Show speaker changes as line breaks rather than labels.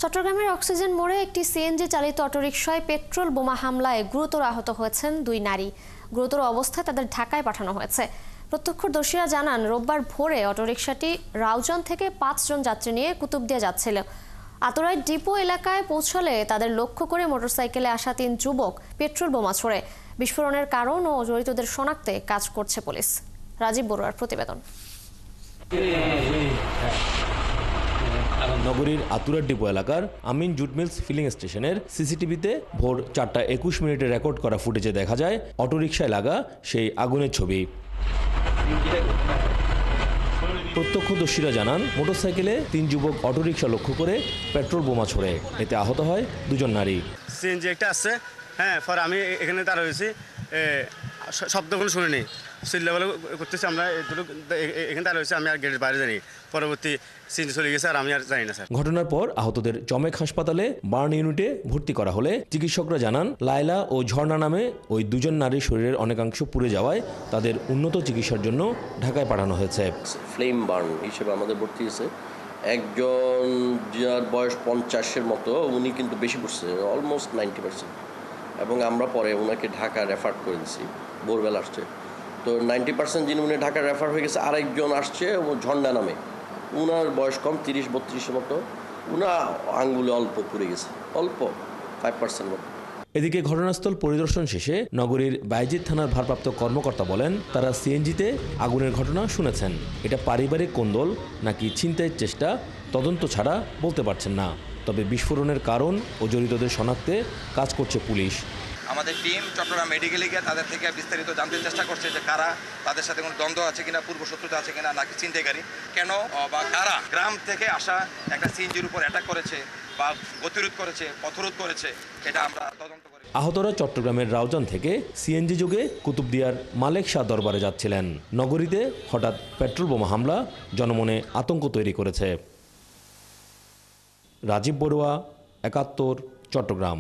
চট্টগ্রামের অক্সিজেন মোড়ে একটি সিএনজি চালিত অটোরিকশায় পেট্রোল বোমা হামলায় গুরুতর আহত হয়েছেন 2 নারী। গুরুতর অবস্থায় তাদের ঢাকায় পাঠানো হয়েছে। প্রত্যক্ষদর্শীরা জানান, রোববার ভোরে অটোরিকশাটি রাউজান থেকে 5 জন যাত্রী নিয়ে কুতুবদিয়া যাচ্ছিল। আতরাই ডিপো এলাকায় পৌঁছালে তাদের লক্ষ্য করে মোটরসাইকেলে আসা 3 যুবক পেট্রোল বোমা ছোড়ে। বিস্ফোরণের কারণ ও জড়িতদের শনাক্তে কাজ করছে পুলিশ। রাজীব বড়ুয়ার প্রতিবেদন।
নগরীর আতুরার ডিপো এলাকার আমিন জুট মিলস ফিলিং স্টেশনের সিসিটিভিতে ভোর 4:21 রেকর্ড করা ফুটেজে দেখা যায় অটোরিকশায় লাগা সেই আগুনের ছবি। প্রত্যক্ষদর্শীরা জানান, মোটরসাইকেলে 3 যুবক অটোরিকশা লক্ষ্য করে পেট্রোল বোমা ছোড়ে। এতে আহত হয় 2 জন নারী।
সিএনজি একটা আসছে, পরে আমি এখানে দাঁড়া হয়েছি, শব্দগুলো শুনিনি, সিলেবেল করতেছি আমরা এখানে দাঁড়া হয়েছি, আমি আর গেটের বাইরে জানি। পরবর্তী সিএনজি চলে গেছে আর আমি আর জানি না স্যার।
ঘটনার পর আহতদের চমেক হাসপাতালে বার্ন ইউনিটে ভর্তি করা হলে চিকিৎসকরা জানান, লায়লা ও ঝর্ণা নামে ওই 2 জন নারীর শরীরের অনেকাংশ পুড়ে যাওয়ায় তাদের উন্নত চিকিৎসার জন্য ঢাকায় পাঠানো হয়েছে।
ফ্লেম বার্ন হিসেবে আমাদের ভর্তি হয়েছে একজন, যার বয়স 50-এর মতো, উনি কিন্তু বেশি পড়ছে, অলমোস্ট 90%। এবং আমরা পরে ওনাকে ঢাকা রেফার করে দিচ্ছি, ভোরবেলা আসছে। তো 90% যিনি উনি ঢাকা রেফার হয়ে গেছে। আরেকজন আসছে ঝর্ণা নামে, উনার বয়স কম, 30-32-এর মতো, উনা আঙ্গুলে অল্প পুড়ে গেছে, অল্প 5% মতো।
এদিকে ঘটনাস্থল পরিদর্শন শেষে নগরীর বাইজিদ থানার ভারপ্রাপ্ত কর্মকর্তা বলেন, তারা সিএনজিতে আগুনের ঘটনা শুনেছেন। এটা পারিবারিক কোন্দল নাকি ছিনতাইয়ের চেষ্টা তদন্ত ছাড়া বলতে পারছেন না। তবে বিস্ফোরণের কারণ ও জড়িতদের শনাক্তে কাজ করছে পুলিশ।
আমাদের টিম চট্টগ্রাম মেডিকেলে গিয়ে তাদের থেকে বিস্তারিত জানতে চেষ্টা করছে যে কারা, তাদের সাথে কোনো দ্বন্দ্ব আছে কিনা, পূর্ব শত্রুতা আছে কিনা, নাকি ছিনতাইকারী, কেন বা কারা গ্রাম থেকে আসা একটা সিএনজির উপর অ্যাটাক করেছে বা গতিরোধ করেছে, পথরোধ করেছে, এটা আমরা তদন্ত করি।
আহতরা চট্টগ্রামের রাউজান থেকে সিএনজি যোগে কুতুবদিয়ার মালেক শাহ দরবারে যাচ্ছিলেন। নগরীতে হঠাৎ পেট্রোল বোমা হামলা জনমনে আতঙ্ক তৈরি করেছে। রাজীব বড়ুয়া, 71, চট্টগ্রাম।